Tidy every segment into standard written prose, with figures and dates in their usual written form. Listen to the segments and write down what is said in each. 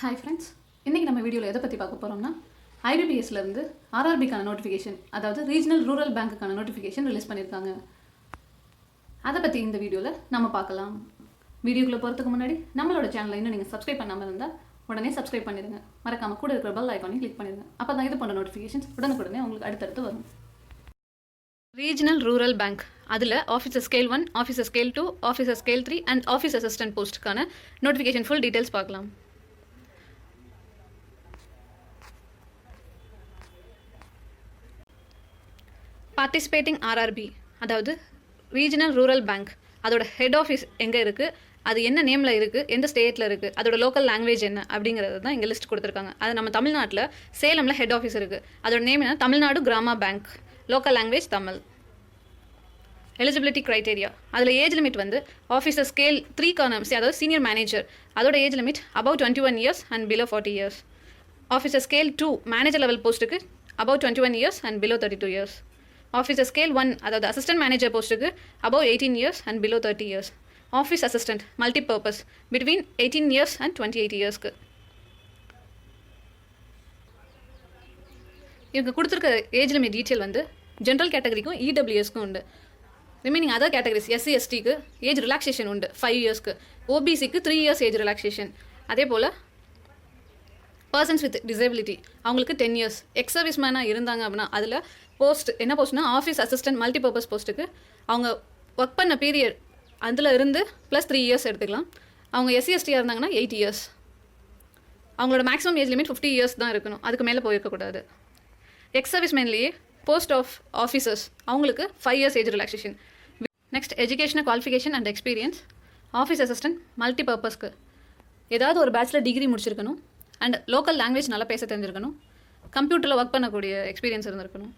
Hi friends, இன்றைக்கி நம்ம வீடியோவில் எதை பற்றி பார்க்க போகிறோம்னா ஐபிபிஎஸ்லேருந்து ஆர்ஆர்பிக்கான நோட்டிஃபிகேஷன், அதாவது ரீஜனல் ரூரல் பேங்க்குக்கான நோட்டிஃபிகேஷன் ரிலீஸ் பண்ணியிருக்காங்க. அதை பற்றி இந்த வீடியோவில் நம்ம பார்க்கலாம். வீடியோக்குள்ளே போகிறதுக்கு முன்னாடி நம்மளோட சேனலை இன்னும் நீங்கள் சப்ஸ்கிரைப் பண்ணாமல் இருந்தால் உடனே சப்ஸ்கிரைப் பண்ணிடுங்க. மறக்காமல் கூட இருக்கிற பெல் ஐக்கானையும் கிளிக் பண்ணிடுங்க. அப்போ தான் இது போன்ற நோட்டிஃபிகேஷன்ஸ் உடனுக்குடனே உங்களுக்கு அடுத்தடுத்து வரும். ரீஜனல் ரூரல் பேங்க் அதில் officer scale 1, officer scale 2, officer scale 3 and office assistant போஸ்ட்டுக்கான நோட்டிஃபிகேஷன் ஃபுல் டீட்டெயில்ஸ் பார்க்கலாம். பார்ட்டிசிபேட்டிங் ஆர்ஆர்பி, அதாவது ரீஜனல் ரூரல் பேங்க், அதோட ஹெட் ஆஃபீஸ் எங்கே இருக்குது, அது என்ன நேமில் இருக்குது, எந்த ஸ்டேட்டில் இருக்குது, அதோட லோக்கல் லாங்குவேஜ் என்ன அப்படிங்கிறது தான் இங்கே லிஸ்ட் கொடுத்துருக்காங்க. அது நம்ம தமிழ்நாட்டில் சேலமில் ஹெட் ஆஃபீஸ் இருக்குது. அதோட நேம் என்ன, Tamil Nadu Grama bank, local language Tamil. Eligibility criteria, அதில் ஏஜ் லிமிட் வந்து ஆஃபீஸர் ஸ்கேல் 3க்கான அதாவது சீனியர் மேனேஜர், அதோட age limit above 21 years and below 40 years. Officer scale 2 manager level போஸ்ட்டுக்கு above 21 years and below 32 years. Officer scale 1 அதாவது அசிஸ்டன்ட் மேனேஜர் போஸ்ட்டுக்கு above 18 years and below 30 years. Office assistant multipurpose between 18 years and 28 இயர்ஸ்க்கு. இவங்க கொடுத்துருக்க age limit detail வந்து general கேட்டகரிக்கும் இடபிள்யூஎஸ்க்கும் உண்டு. Remaining other categories SC எஸ்டிக்கு age relaxation உண்டு 5 இயர்ஸ்க்கு. ஓபிசிக்கு 3 இயர்ஸ் ஏஜ் ரிலாக்ஸேஷன். அதே போல் பர்சன்ஸ் வித் டிசேபிலிட்டி அவங்களுக்கு 10 இயர்ஸ். எக்ஸ் சர்வீஸ் மேனாக இருந்தாங்க அப்படின்னா அதில் போஸ்ட் என்ன போஸ்ட்னா ஆஃபீஸ் அசிஸ்டன்ட் மல்டிபர்பஸ் போஸ்ட்டுக்கு அவங்க ஒர்க் பண்ண பீரியட் அதில் இருந்து +3 இயர்ஸ் எடுத்துக்கலாம். அவங்க எஸ்சி எஸ்டியாக இருந்தாங்கன்னா 8 இயர்ஸ். அவங்களோட மேக்ஸிமம் ஏஜ் லிமிட் 50 இயர்ஸ் தான் இருக்கணும், அதுக்கு மேலே போயிருக்கக்கூடாது. எக்ஸ் சர்வீஸ் மேன்லேயே போஸ்ட் ஆஃப் ஆஃபீஸர்ஸ் அவங்களுக்கு 5 years age relaxation. Next educational qualification and experience. Office assistant மல்டிபர்பஸ்க்கு ஏதாவது ஒரு பேச்சுலர் டிகிரி முடிச்சிருக்கணும் அண்ட் லோக்கல் லாங்குவேஜ் நல்லா பேச தெரிஞ்சிருக்கணும். கம்ப்யூட்டரில் ஒர்க் பண்ணக்கூடிய எக்ஸ்பீரியன்ஸ் இருந்திருக்கணும்.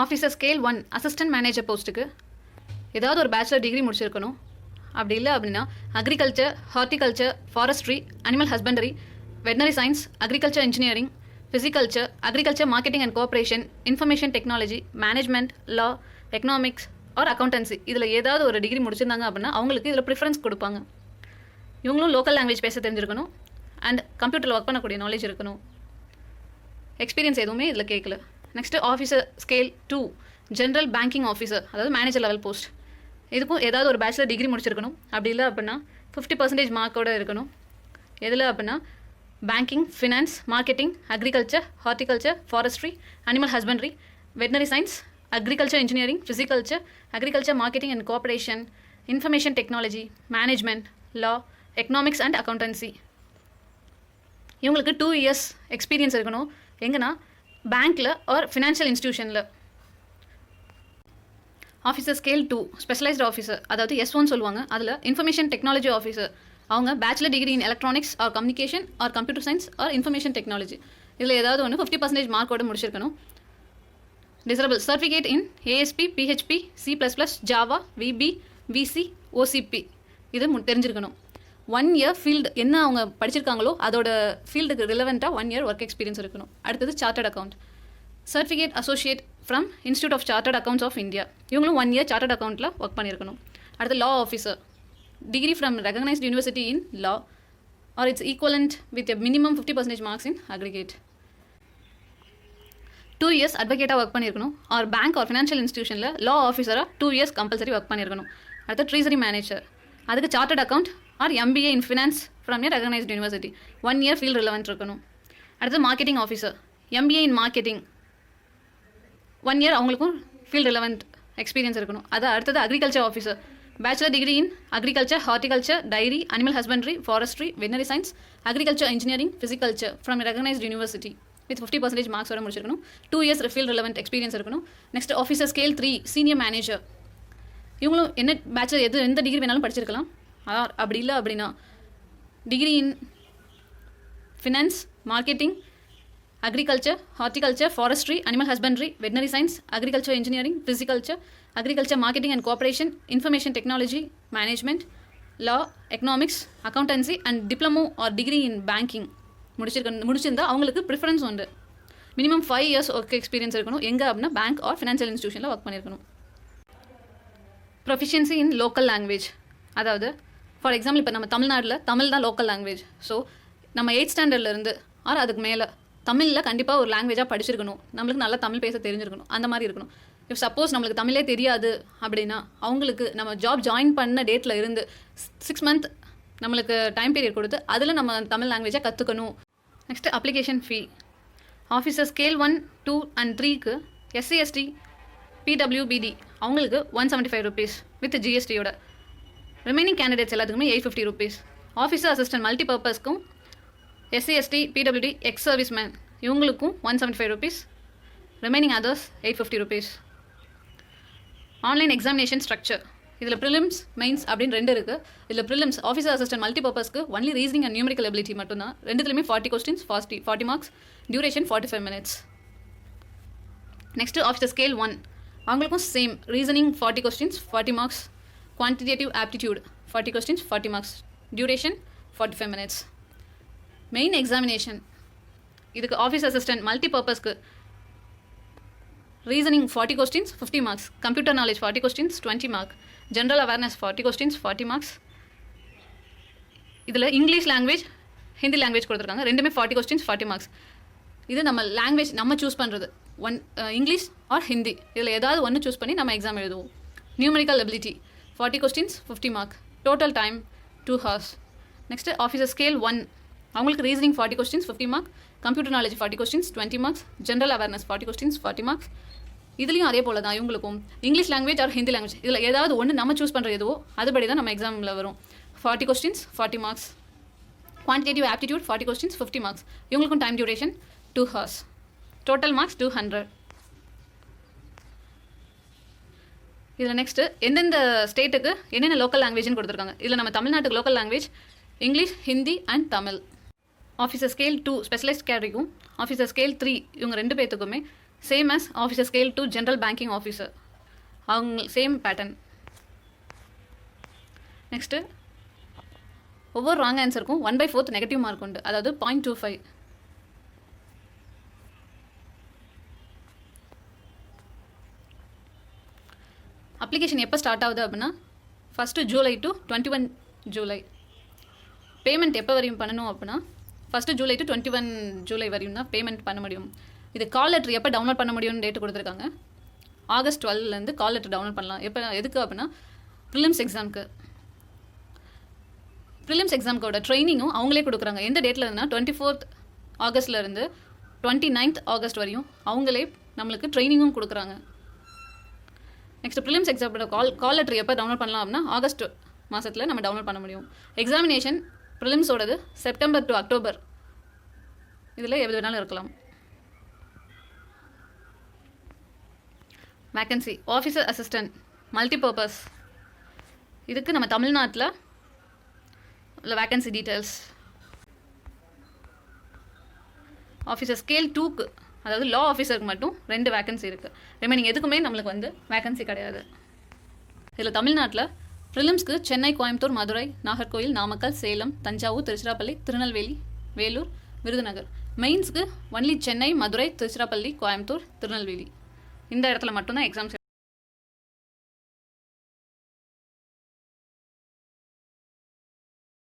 ஆஃபீஸர் ஸ்கேல் 1 அசிஸ்டன்ட் மேனேஜர் போஸ்ட்டுக்கு ஏதாவது ஒரு பேச்சுலர் டிகிரி முடிச்சிருக்கணும். அப்படி இல்லை அப்படின்னா agriculture, horticulture, forestry, animal husbandry, veterinary science, agriculture engineering, pisciculture, agriculture marketing and cooperation, information technology, management, law, economics or accountancy இதில் ஏதாவது ஒரு டிகிரி முடிச்சிருந்தாங்க அப்படின்னா அவங்களுக்கு இதில் ப்ரிஃபரன்ஸ் கொடுப்பாங்க. இவங்களும் லோக்கல் லாங்குவேஜ் பேச தெரிஞ்சிருக்கணும் அண்ட் கம்ப்யூட்டரில் ஒர்க் பண்ணக்கூடிய நாலேஜ் இருக்கணும். எக்ஸ்பீரியன்ஸ் எதுவுமே இதில் கேட்கல. Next officer scale 2 general banking officer, அதாவது மேனேஜர் லெவல் போஸ்ட். இதுக்கும் ஏதாவது ஒரு பேச்சுலர் டிகிரி முடிச்சிருக்கணும். அப்படி இல்லை அப்படின்னா 50% மார்க்கோடு இருக்கணும். எதில் அப்படின்னா banking, finance, marketing, agriculture, horticulture, forestry, animal husbandry, veterinary science, agriculture engineering, pisciculture, agriculture marketing and cooperation, information technology, management, law, economics and accountancy. இவங்களுக்கு 2 இயர்ஸ் எக்ஸ்பீரியன்ஸ் இருக்கணும். எங்கன்னா பேங்க்கில் ஆர் ஃபினான்ஷியல் இன்ஸ்டியூஷனில். ஆஃபீஸர் ஸ்கேல் 2 ஸ்பெஷலைஸ்டு ஆஃபீஸர், அதாவது S1 சொல்லுவாங்க. அதில் information technology officer அவங்க bachelor degree in electronics or communication or computer science or information technology இதில் ஏதாவது ஒன்று 50% மார்க்கோடு முடிச்சிருக்கணும். Desirable certificate in ASP, PHP, C++, Java, VB, VC, OCP இது தெரிஞ்சிருக்கணும். 1 இயர் ஃபீல்டு என்ன அவங்க படிச்சிருக்காங்களோ அதோட ஃபீல்டுக்கு ரிலவெண்ட்டாக 1 இயர் ஒர்க் எக்ஸ்பீரியன்ஸ் இருக்கணும். அடுத்தது chartered account certificate associate from institute of chartered accounts of India. இவங்களும் 1 இயர் சார்ட்டர்ட் அக்கௌண்ட்டில் ஒர்க் பண்ணியிருக்கணும். அடுத்து law officer degree from recognised university in law or its equivalent with a minimum 50% marks in aggregate. 2 years அட்வொகேட்டாக work பண்ணியிருக்கணும். Or bank or financial இன்ஸ்டியூஷனில் law ஆஃபீஸராக 2 years compulsory work பண்ணியிருக்கணும். அடுத்து ட்ரீசரி மேனேஜர், அதுக்கு chartered account or MBA in finance from A recognised university 1 year field relevant இருக்கணும். அடுத்து marketing officer MBA in marketing 1 year அவங்களுக்கும் ஃபீல்டு ரிலவெண்ட் எக்ஸ்பீரியன்ஸ் இருக்கணும். அது அடுத்தது agriculture officer bachelor degree in agriculture, horticulture, dairy, animal husbandry, forestry, veterinary science, agriculture engineering, pisciculture from recognised university with 50% மார்க்ஸோட முடிச்சிருக்கணும். 2 years field relevant experience இருக்கணும். Next officer scale 3 senior manager. இவங்களும் என்ன bachelor எந்த degree வேணாலும் படிச்சிருக்கலாம். அப்படி இல்லை அப்படின்னா degree in finance, marketing, agriculture, horticulture, forestry, animal husbandry, veterinary science, agriculture engineering, pisciculture, agriculture marketing and cooperation, information technology, management, law, economics, accountancy and diploma or degree in banking முடிச்சிருந்தா அவங்களுக்கு preference உண்டு. Minimum 5 years work experience இருக்கணும். எங்கே அப்படின்னா bank or financial இன்ஸ்டியூஷனில் work பண்ணியிருக்கணும். Proficiency இன் local language, அதாவது for example இப்போ நம்ம தமிழ்நாட்டில் தமிழ் தான் லோக்கல் லாங்குவேஜ். ஸோ நம்ம 8th ஸ்டாண்டர்ட்லேருந்து ஆர் அதுக்கு மேலே தமிழில் கண்டிப்பாக ஒரு லாங்குவேஜாக படிச்சிருக்கணும், நம்மளுக்கு நல்லா தமிழ் பேச தெரிஞ்சிருக்கணும், அந்த மாதிரி இருக்கணும். இஃப் சப்போஸ் நம்மளுக்கு தமிழே தெரியாது அப்படின்னா அவங்களுக்கு நம்ம ஜாப் ஜாயின் பண்ண டேட்டில் இருந்து 6 month நம்மளுக்கு டைம் பீரியட் கொடுத்து அதில் நம்ம தமிழ் லாங்குவேஜை கற்றுக்கணும். Next application fee. Officer scale 1, 2 and 3க்கு SC ST PWBD அவங்களுக்கு 175 rupees வித் GSTயோட. ரிமைனிங் கேண்டிடேட்ஸ் எல்லாத்துக்குமே 850 rupees. ஆஃபீஸர் அசிஸ்டன்ட் மல்டிபர்பஸ்க்கும் SC ST PWD ex service man இவங்களுக்கும் 175 rupees. Remaining others 850 rupees. Online examination structure. இதில் ப்ரிலிம்ஸ் மெயின்ஸ் அப்படின்னு 2 இருக்குது. இதில் ப்ரிலிம்ஸ் ஆஃபீஸர் அசிஸ்டன்ட் மல்டிபர்பஸ்க்கு only reasoning and numerical ability மட்டும்தான். ரெண்டுத்துலையுமே 40 questions, 40 marks, duration 45 minutes. Next officer scale 1 அவங்களுக்கும் same reasoning 40 questions, 40 marks, quantitative aptitude 40 questions, 40 marks, duration 45 minutes. Main examination இதுக்கு office assistant மல்டிபர்பஸ்க்கு reasoning 40 questions, 50 marks, computer knowledge 40 questions, 20 mark, general awareness 40 questions, 40 marks. இதில் English language Hindi language கொடுத்துருக்காங்க, ரெண்டுமே 40 questions, 40 marks. இது நம்ம language நம்ம choose பண்ணுறது, English or Hindi, இதில் ஏதாவது ஒன்று சூஸ் பண்ணி நம்ம எக்ஸாம் எழுதுவோம். Numerical ability 40 questions, 50 mark, total time 2 hours. Next officer scale 1 அவங்களுக்கு reasoning 40 questions, 50 mark, computer knowledge 40 questions, 20 marks, general awareness 40 questions, 40 marks. இதுலேயும் அதே போல் தான் இவங்களுக்கும் English language or Hindi language இதில் ஏதாவது ஒன்று நம்ம சூஸ் பண்ணுறது எதுவோ அதுபடி தான் நம்ம எக்ஸாமில் வரும். 40 questions, 40 marks, quantitative aptitude 40 questions, 50 marks. இவங்களுக்கும் time duration 2 hours. Total marks 200. இதில் நெக்ஸ்ட்டு எந்தெந்த ஸ்டேட்டுக்கு என்னென்ன லோக்கல் லாங்குவேஜ்னு கொடுத்துருக்காங்க. இதில் நம்ம தமிழ்நாட்டுக்கு local language English, Hindi and Tamil. Officer scale 2 specialised கேட்டகரிக்கும் ஆஃபீஸர் ஸ்கேல் 3 இவங்க 2 பேர்த்துக்குமே same as officer scale 2 general banking officer அவங்க சேம் பேட்டர்ன். நெக்ஸ்ட்டு ஒவ்வொரு ராங் ஆன்சருக்கும் 1/4 நெகட்டிவ் மார்க் உண்டு, அதாவது 0.25. அப்ளிகேஷன் எப்போ ஸ்டார்ட் ஆகுது அப்படின்னா 1 July to 21 July. பேமெண்ட் எப்போ வரையும் பண்ணணும் அப்படின்னா 1 July to 21 July வரையும் தான் பேமெண்ட் பண்ண முடியும். இது கால் லெட்டர் எப்போ டவுன்லோட் பண்ண முடியும்னு டேட்டு கொடுத்துருக்காங்க. August 12லேருந்து கால் லெட்டர் டவுன்லோட் பண்ணலாம். எப்போ எதுக்கு அப்படின்னா ப்ரிலிம்ஸ் எக்ஸாமுக்கு. ப்ரிலிம்ஸ் எக்ஸாமுக்கோட ட்ரைனிங்கும் அவங்களே கொடுக்குறாங்க. எந்த டேட்டில் இருந்தால் 24th Augustலேருந்து 29th August வரையும் அவங்களே நம்மளுக்கு ட்ரைனிங்கும் கொடுக்குறாங்க. நெக்ஸ்ட் ப்ரிலிம்ஸ் எக்ஸாமோட கால் லெட்டர் எப்போ டவுன்லோட் பண்ணலாம் அப்படின்னா ஆகஸ்ட் மாதத்தில் நம்ம டவுன்லோட் பண்ண முடியும். எக்ஸாமினேஷன் ப்ரிலிம்ஸோடது செப்டம்பர் டு அக்டோபர், இதில் எது வேணாலும் இருக்கலாம். வேக்கன்சி ஆஃபீஸர் அசிஸ்டன்ட் மல்டிபர்பஸ் இதுக்கு நம்ம தமிழ்நாட்டில் உள்ள வேக்கன்சி டீட்டெயில்ஸ். ஆஃபீஸர் ஸ்கேல் 2க்கு அதாவது லா ஆஃபீஸருக்கு மட்டும் 2 வேக்கன்சி இருக்குது. ரிமைனிங் எதுக்குமே நம்மளுக்கு வேக்கன்சி கிடையாது. இதில் தமிழ்நாட்டில் ப்ரிலிம்ஸ்க்கு சென்னை, கோயம்புத்தூர், மதுரை, நாகர்கோவில், நாமக்கல், சேலம், தஞ்சாவூர், திருச்சிராப்பள்ளி, திருநெல்வேலி, வேலூர், விருதுநகர். மெயின்ஸ்க்கு ஒன்லி சென்னை, மதுரை, திருச்சிராப்பள்ளி, கோயம்புத்தூர், திருநெல்வேலி இந்த இடத்துல மட்டும்தான் எக்ஸாம்ஸ்